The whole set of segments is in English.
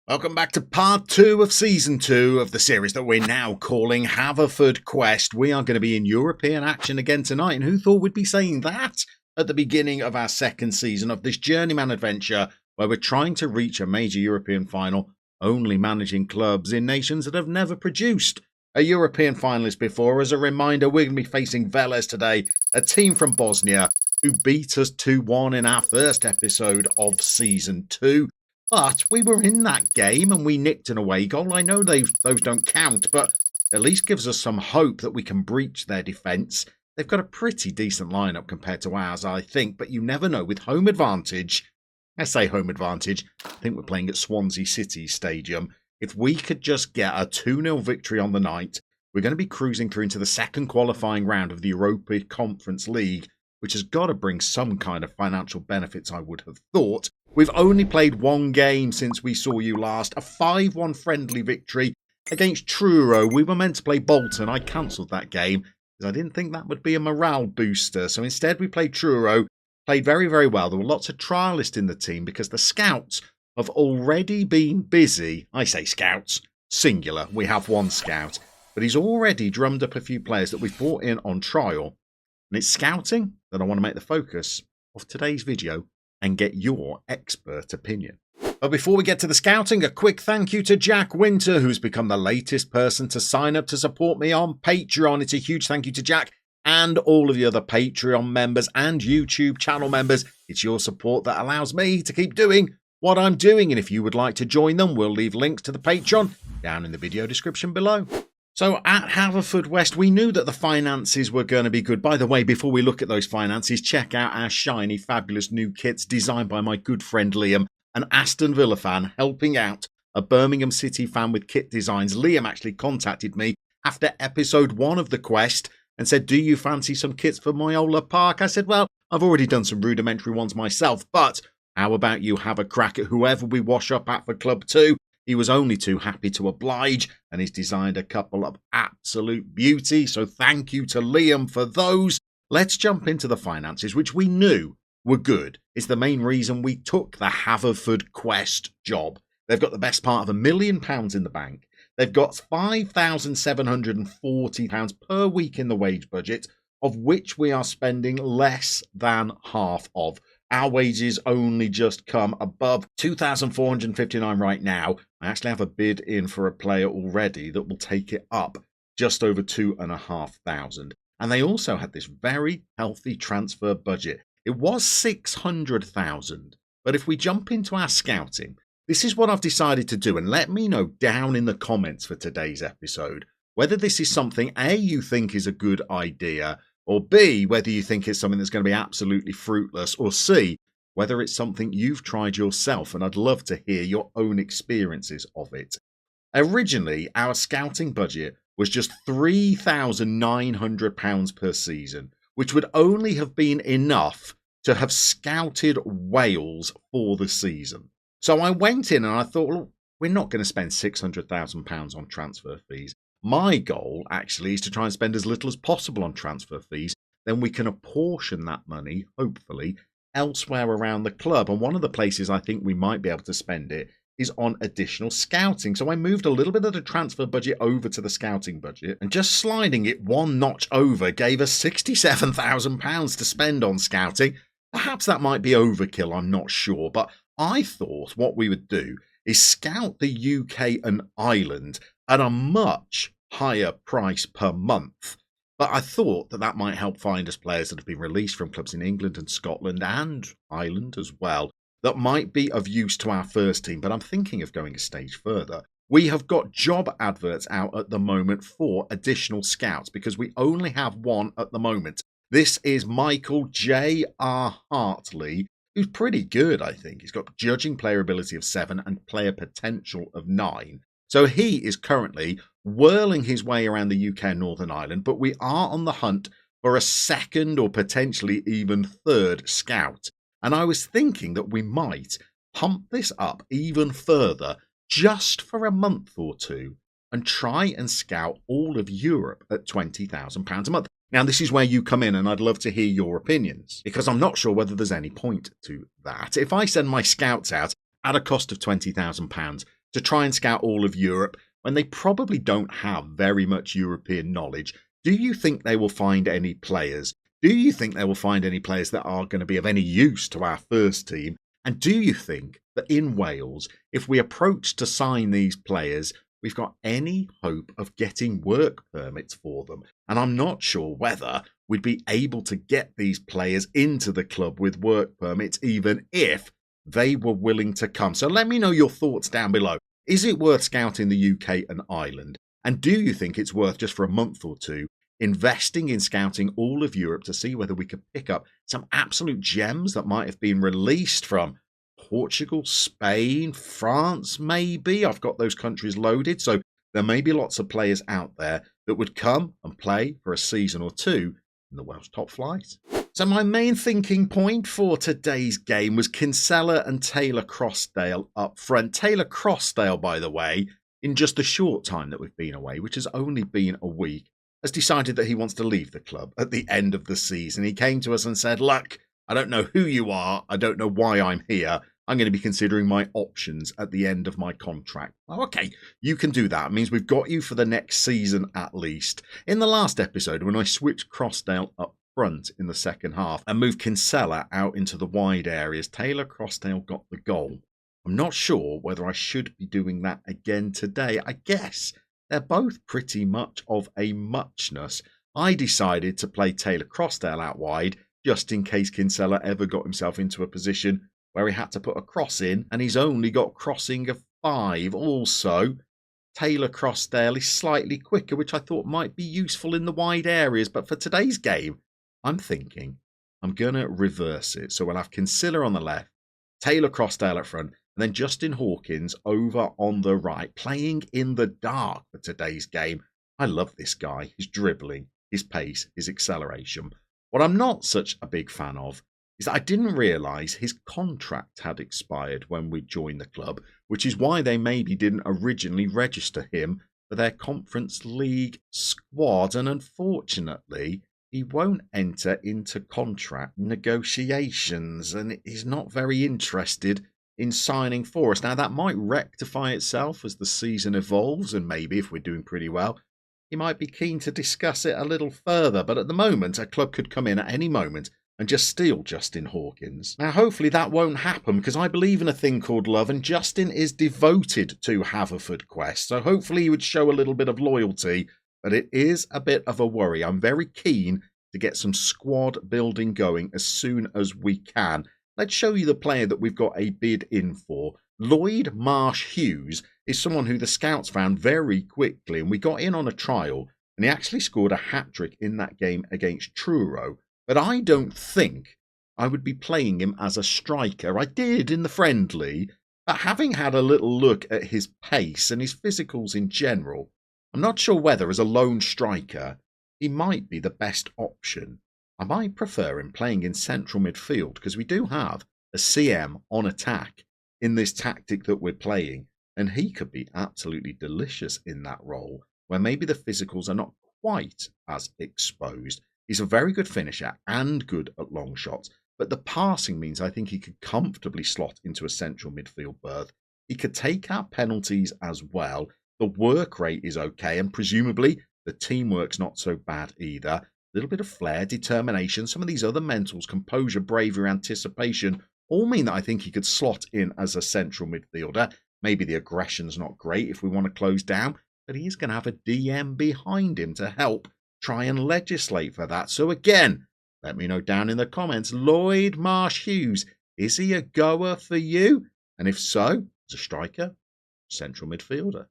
Welcome back to part 2 of season 2 of the series that we're now calling Haverford Quest. We are going to be in European action again tonight, and who thought we'd be saying that at the beginning of our second season of this Journeyman adventure, where we're trying to reach a major European final, only managing clubs in nations that have never produced a European finalist before. As a reminder, we're going to be facing Velez today, a team from Bosnia who beat us 2-1 in our first episode of season 2. But we were in that game and we nicked an away goal. I know those don't count, but at least gives us some hope that we can breach their defence. They've got a pretty decent lineup compared to ours, I think, but you never know. With home advantage, I say home advantage, I think we're playing at Swansea City Stadium. If we could just get a 2-0 victory on the night, we're going to be cruising through into the second qualifying round of the Europa Conference League, which has got to bring some kind of financial benefits, I would have thought. We've only played one game since we saw you last, a 5-1 friendly victory against Truro. We were meant to play Bolton. I cancelled that game because I didn't think that would be a morale booster. So instead we played Truro, played very, very well. There were lots of trialists in the team because the scouts have already been busy. I say scouts, singular. We have one scout, but he's already drummed up a few players that we've brought in on trial. And it's scouting that I want to make the focus of today's video and get your expert opinion. But before we get to the scouting, a quick thank you to Jack Winter, who's become the latest person to sign up to support me on Patreon. It's a huge thank you to Jack and all of the other Patreon members and YouTube channel members. It's your support that allows me to keep doing what I'm doing. And if you would like to join them, we'll leave links to the Patreon down in the video description below. So at Haverford we knew that the finances were going to be good. By the way, before we look at those finances, check out our shiny, fabulous new kits designed by my good friend Liam, an Aston Villa fan helping out a Birmingham City fan with kit designs. Liam actually contacted me after episode 1 of the quest and said, do you fancy some kits for Moyola Park? I said, well, I've already done some rudimentary ones myself, but how about you have a crack at whoever we wash up at for Club 2? He was only too happy to oblige, and he's designed a couple of absolute beauty. So thank you to Liam for those. Let's jump into the finances, which we knew were good. It's the main reason we took the Haverford Quest job. They've got the best part of £1 million in the bank. They've got £5,740 per week in the wage budget, of which we are spending less than half of. Our wages only just come above $2,459 right now. I actually have a bid in for a player already that will take it up just over $2,500. And they also had this very healthy transfer budget. It was $600,000. But if we jump into our scouting, this is what I've decided to do. And let me know down in the comments for today's episode whether this is something A, you think is a good idea, or B, whether you think it's something that's going to be absolutely fruitless, or C, whether it's something you've tried yourself, and I'd love to hear your own experiences of it. Originally, our scouting budget was just £3,900 per season, which would only have been enough to have scouted Wales for the season. So I went in and I thought, well, we're not going to spend £600,000 on transfer fees. My goal, actually, is to try and spend as little as possible on transfer fees. Then we can apportion that money, hopefully, elsewhere around the club. And one of the places I think we might be able to spend it is on additional scouting. So I moved a little bit of the transfer budget over to the scouting budget. And just sliding it one notch over gave us £67,000 to spend on scouting. Perhaps that might be overkill, I'm not sure. But I thought what we would do is scout the UK and Ireland at a much higher price per month. But I thought that that might help find us players that have been released from clubs in England and Scotland and Ireland as well that might be of use to our first team. But I'm thinking of going a stage further. We have got job adverts out at the moment for additional scouts because we only have one at the moment. This is Michael J.R. Hartley, who's pretty good, I think. He's got judging player ability of 7 and player potential of 9. So he is currently whirling his way around the UK and Northern Ireland, but we are on the hunt for a second or potentially even third scout. And I was thinking that we might pump this up even further just for a month or two and try and scout all of Europe at £20,000 a month. Now, this is where you come in, and I'd love to hear your opinions, because I'm not sure whether there's any point to that. If I send my scouts out at a cost of £20,000 to try and scout all of Europe when they probably don't have very much European knowledge? Do you think they will find any players? Do you think they will find any players that are going to be of any use to our first team? And do you think that in Wales, if we approach to sign these players, we've got any hope of getting work permits for them? And I'm not sure whether we'd be able to get these players into the club with work permits, even if they were willing to come. So let me know your thoughts down below. Is it worth scouting the UK and Ireland? And do you think it's worth, just for a month or two, investing in scouting all of Europe to see whether we could pick up some absolute gems that might have been released from Portugal, Spain, France, maybe? I've got those countries loaded, so there may be lots of players out there that would come and play for a season or two in the Welsh top flight. So my main thinking point for today's game was Kinsella and Taylor Crossdale up front. Taylor Crossdale, by the way, in just the short time that we've been away, which has only been a week, has decided that he wants to leave the club at the end of the season. He came to us and said, look, I don't know who you are. I don't know why I'm here. I'm going to be considering my options at the end of my contract. Oh, okay, you can do that. It means we've got you for the next season at least. In the last episode, when I switched Crossdale up front in the second half and moved Kinsella out into the wide areas, Taylor Crossdale got the goal. I'm not sure whether I should be doing that again today. I guess they're both pretty much of a muchness. I decided to play Taylor Crossdale out wide just in case Kinsella ever got himself into a position where he had to put a cross in, and he's only got crossing of 5. Also, Taylor Crossdale is slightly quicker, which I thought might be useful in the wide areas. But for today's game, I'm thinking I'm going to reverse it. So we'll have Kinsella on the left, Taylor Crossdale up front, and then Justin Hawkins over on the right, playing in the dark for today's game. I love this guy, his dribbling, his pace, his acceleration. What I'm not such a big fan of is that I didn't realise his contract had expired when we joined the club, which is why they maybe didn't originally register him for their Conference League squad. And unfortunately, he won't enter into contract negotiations, and he's not very interested in signing for us. Now, that might rectify itself as the season evolves, and maybe if we're doing pretty well, he might be keen to discuss it a little further. But at the moment, a club could come in at any moment and just steal Justin Hawkins. Now, hopefully that won't happen, because I believe in a thing called love, and Justin is devoted to Haverfordwest, so hopefully he would show a little bit of loyalty, but it is a bit of a worry. I'm very keen to get some squad building going as soon as we can. Let's show you the player that we've got a bid in for. Lloyd Marsh Hughes is someone who the scouts found very quickly, and we got in on a trial, and he actually scored a hat-trick in that game against Truro. But I don't think I would be playing him as a striker. I did in the friendly, but having had a little look at his pace and his physicals in general, I'm not sure whether as a lone striker he might be the best option. I might prefer him playing in central midfield, because we do have a CM on attack in this tactic that we're playing, and he could be absolutely delicious in that role, where maybe the physicals are not quite as exposed. He's a very good finisher and good at long shots, but the passing means I think he could comfortably slot into a central midfield berth. He could take out penalties as well. The work rate is okay, and presumably the teamwork's not so bad either. A little bit of flair, determination, some of these other mentals, composure, bravery, anticipation, all mean that I think he could slot in as a central midfielder. Maybe the aggression's not great if we want to close down, but he's going to have a DM behind him to help try and legislate for that. So again, let me know down in the comments, Lloyd Marsh Hughes, is he a goer for you? And if so, as a striker, central midfielder.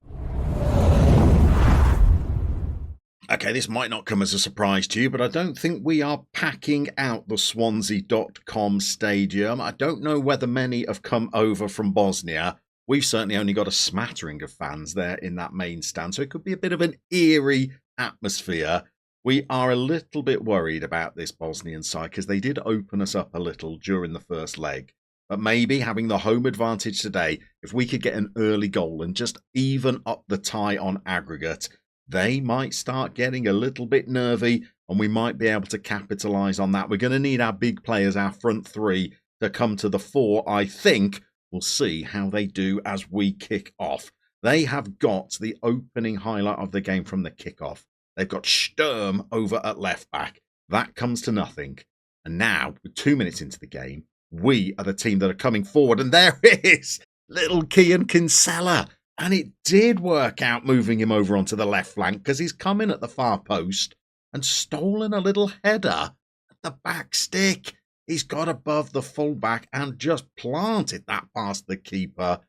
Okay, this might not come as a surprise to you, but I don't think we are packing out the Swansea.com stadium. I don't know whether many have come over from Bosnia. We've certainly only got a smattering of fans there in that main stand, so it could be a bit of an eerie atmosphere. We are a little bit worried about this Bosnian side, because they did open us up a little during the first leg. But maybe having the home advantage today, if we could get an early goal and just even up the tie on aggregate, they might start getting a little bit nervy, and we might be able to capitalise on that. We're going to need our big players, our front three, to come to the fore, I think, We'll see how they do as we kick off. They have got the opening highlight of the game from the kickoff. They've got Sturm over at left back. That comes to nothing. And now, with 2 minutes into the game, we are the team that are coming forward. And there is little Kian Kinsella. And it did work out moving him over onto the left flank because he's come in at the far post and stolen a little header at the back stick. He's got above the fullback and just planted that past the keeper.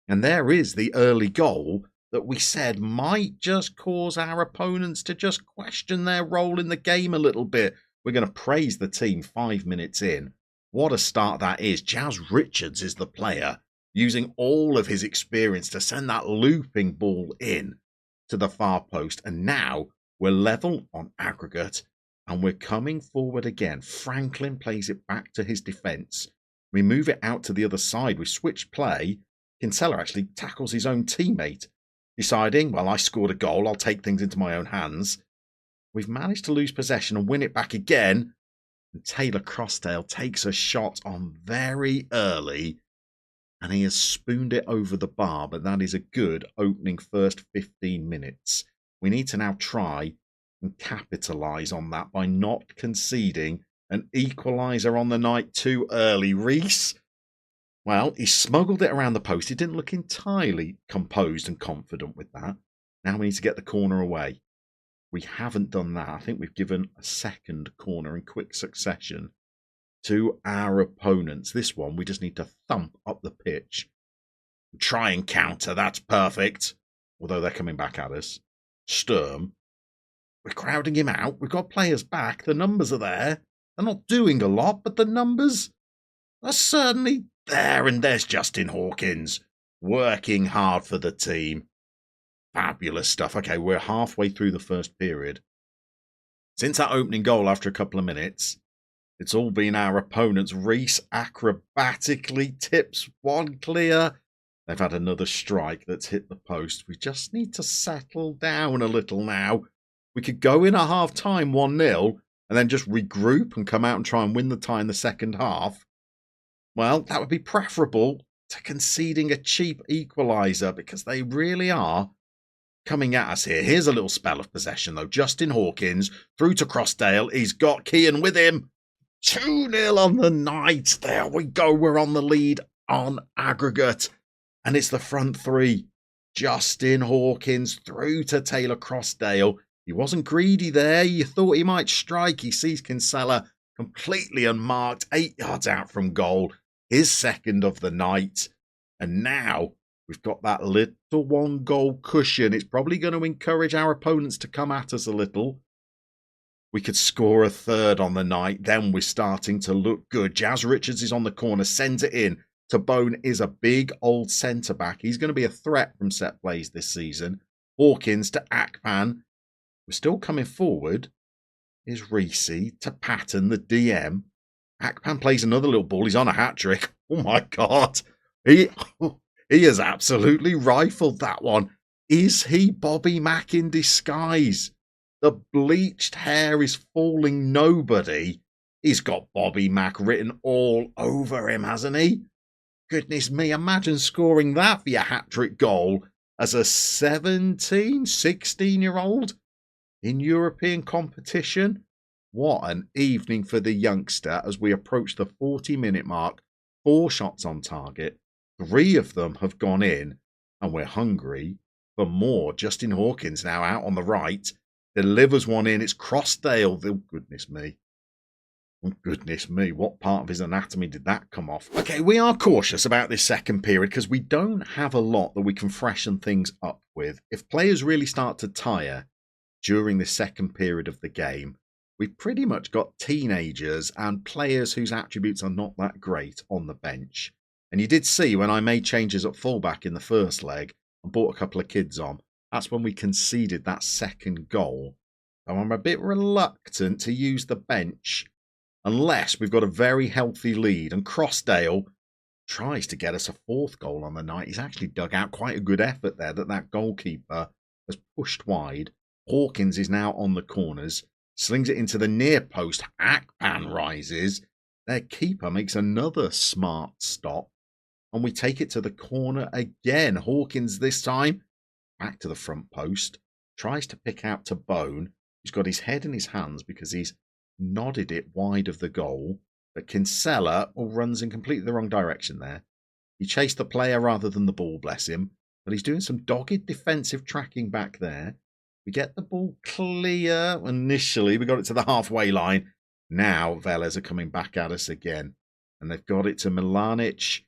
And there is the early goal that we said might just cause our opponents to just question their role in the game a little bit. We're going to praise the team 5 minutes in. What a start that is. Jazz Richards is the player, using all of his experience to send that looping ball in to the far post. And now we're level on aggregate and we're coming forward again. Franklin plays it back to his defence. We move it out to the other side. We switch play. Kinsella actually tackles his own teammate, deciding, well, I scored a goal, I'll take things into my own hands. We've managed to lose possession and win it back again. And Taylor Crossdale takes a shot on very early. And he has spooned it over the bar, but that is a good opening first 15 minutes. We need to now try and capitalise on that by not conceding an equaliser on the night too early. Reese, well, he smuggled it around the post. He didn't look entirely composed and confident with that. Now we need to get the corner away. We haven't done that. I think we've given a second corner in quick succession to our opponents. This one, we just need to thump up the pitch. Try and counter. That's perfect. Although they're coming back at us. Sturm. We're crowding him out. We've got players back. The numbers are there. They're not doing a lot, but the numbers are certainly there. And there's Justin Hawkins working hard for the team. Fabulous stuff. Okay, we're halfway through the first period. Since that opening goal after a couple of minutes, it's all been our opponents. Reese acrobatically tips one clear. They've had another strike that's hit the post. We just need to settle down a little now. We could go in at half-time 1-0 and then just regroup and come out and try and win the tie in the second half. Well, that would be preferable to conceding a cheap equaliser because they really are coming at us here. Here's a little spell of possession, though. Justin Hawkins through to Crossdale. He's got Kian with him. 2-0 on the night. There we go. We're on the lead on aggregate. And it's the front three. Justin Hawkins through to Taylor Crossdale. He wasn't greedy there. You thought he might strike. He sees Kinsella completely unmarked, 8 yards out from goal. His second of the night. And now we've got that little 1-goal cushion. It's probably going to encourage our opponents to come at us a little. We could score a third on the night. Then we're starting to look good. Jazz Richards is on the corner, sends it in. Tabone is a big old centre-back. He's going to be a threat from set plays this season. Hawkins to Akpan. We're still coming forward. Here's Reese to Patton, the DM. Akpan plays another little ball. He's on a hat-trick. Oh, my God. He has absolutely rifled that one. Is he Bobby Mack in disguise? The bleached hair is fooling nobody. He's got Bobby Mack written all over him, hasn't he? Goodness me, imagine scoring that for your hat-trick goal as a 17, 16-year-old in European competition. What an evening for the youngster as we approach the 40-minute mark. 4 shots on target. 3 of them have gone in, and we're hungry for more. Justin Hawkins now out on the right. Delivers one in. It's Crossdale. Oh, goodness me. Oh, goodness me. What part of his anatomy did that come off? Okay, we are cautious about this second period because we don't have a lot that we can freshen things up with. If players really start to tire during the second period of the game, we've pretty much got teenagers and players whose attributes are not that great on the bench. And you did see when I made changes at fullback in the first leg and brought a couple of kids on, that's when we conceded that second goal. So I'm a bit reluctant to use the bench unless we've got a very healthy lead. And Crossdale tries to get us a 4th goal on the night. He's actually dug out quite a good effort there that goalkeeper has pushed wide. Hawkins is now on the corners. Slings it into the near post. Akpan rises. Their keeper makes another smart stop. and we take it to the corner again. Hawkins this time, back to the front post, tries to pick out to Bone, who's got his head in his hands because he's nodded it wide of the goal, but Kinsella runs in completely the wrong direction there. He chased the player rather than the ball, bless him, but he's doing some dogged defensive tracking back there. We get the ball clear initially. We got it to the halfway line. Now Velez are coming back at us again, and they've got it to Milanic.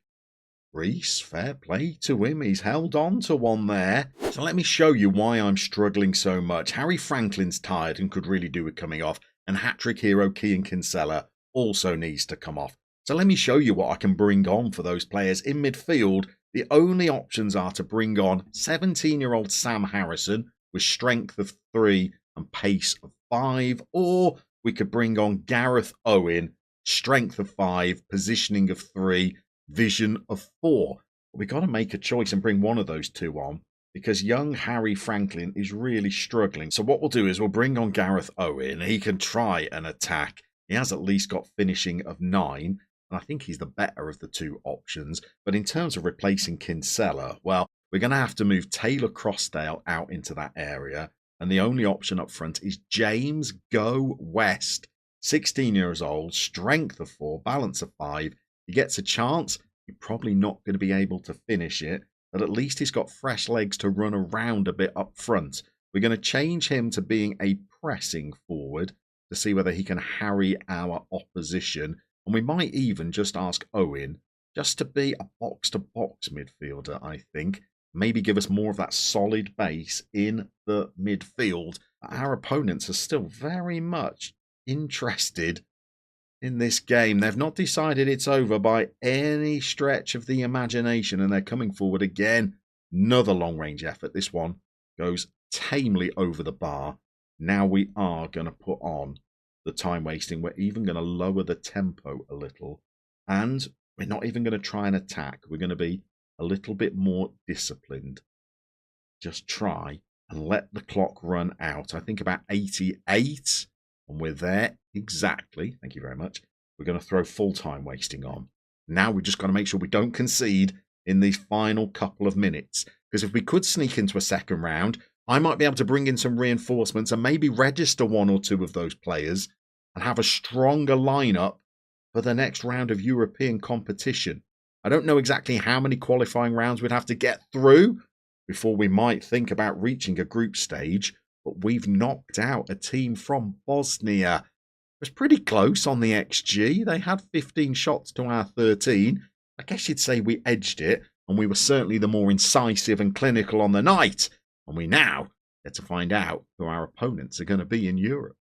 Reese, fair play to him. He's held on to one there. So let me show you why I'm struggling so much. Harry Franklin's tired and could really do with coming off, and hat-trick hero Kian Kinsella also needs to come off. So let me show you what I can bring on for those players in midfield. The only options are to bring on 17-year-old Sam Harrison with strength of 3 and pace of 5, or we could bring on Gareth Owen, strength of 5, positioning of 3, vision of 4. But we've got to make a choice and bring one of those two on, because young Harry Franklin is really struggling. So what we'll do is we'll bring on Gareth Owen. He can try an attack. He has at least got finishing of 9, and I think he's the better of the two options. But in terms of replacing Kinsella, well, we're going to have to move Taylor Crossdale out into that area. And the only option up front is James Go West, 16 years old, strength of 4, balance of 5. He gets a chance. He's probably not going to be able to finish it, but at least he's got fresh legs to run around a bit up front. We're going to change him to being a pressing forward to see whether he can harry our opposition. And we might even just ask Owen just to be a box-to-box midfielder, I think. Maybe give us more of that solid base in the midfield. Our opponents are still very much interested in this game. They've not decided it's over by any stretch of the imagination, and they're coming forward again. Another long-range effort. This one goes tamely over the bar. Now we are going to put on the time wasting. We're even going to lower the tempo a little, and we're not even going to try and attack. We're going to be a little bit more disciplined. Just try and let the clock run out. I think about 88, and we're there exactly. Thank you very much. We're going to throw full time wasting on. Now we've just got to make sure we don't concede in these final couple of minutes, because if we could sneak into a second round, I might be able to bring in some reinforcements and maybe register 1 or 2 of those players and have a stronger lineup for the next round of European competition. I don't know exactly how many qualifying rounds we'd have to get through before we might think about reaching a group stage, but we've knocked out a team from Bosnia. It was pretty close on the XG. They had 15 shots to our 13. I guess you'd say we edged it, and we were certainly the more incisive and clinical on the night. And we now get to find out who our opponents are going to be in Europe.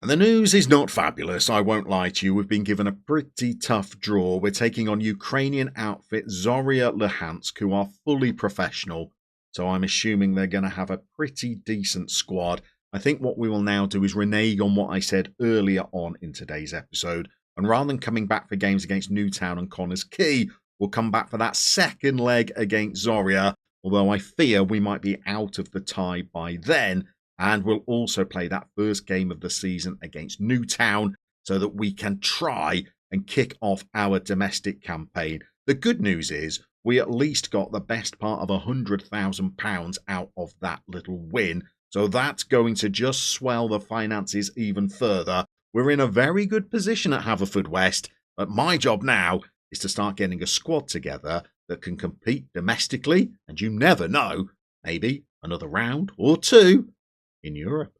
And the news is not fabulous, I won't lie to you. We've been given a pretty tough draw. We're taking on Ukrainian outfit Zoria Luhansk, who are fully professional. So I'm assuming they're going to have a pretty decent squad. I think what we will now do is renege on what I said earlier on in today's episode. And rather than coming back for games against Newtown and Connors Quay, we'll come back for that second leg against Zoria. Although I fear we might be out of the tie by then. And we'll also play that first game of the season against Newtown so that we can try and kick off our domestic campaign. The good news is we at least got the best part of £100,000 out of that little win. So that's going to just swell the finances even further. We're in a very good position at Haverfordwest, but my job now is to start getting a squad together that can compete domestically, and you never know, maybe another round or 2 in Europe.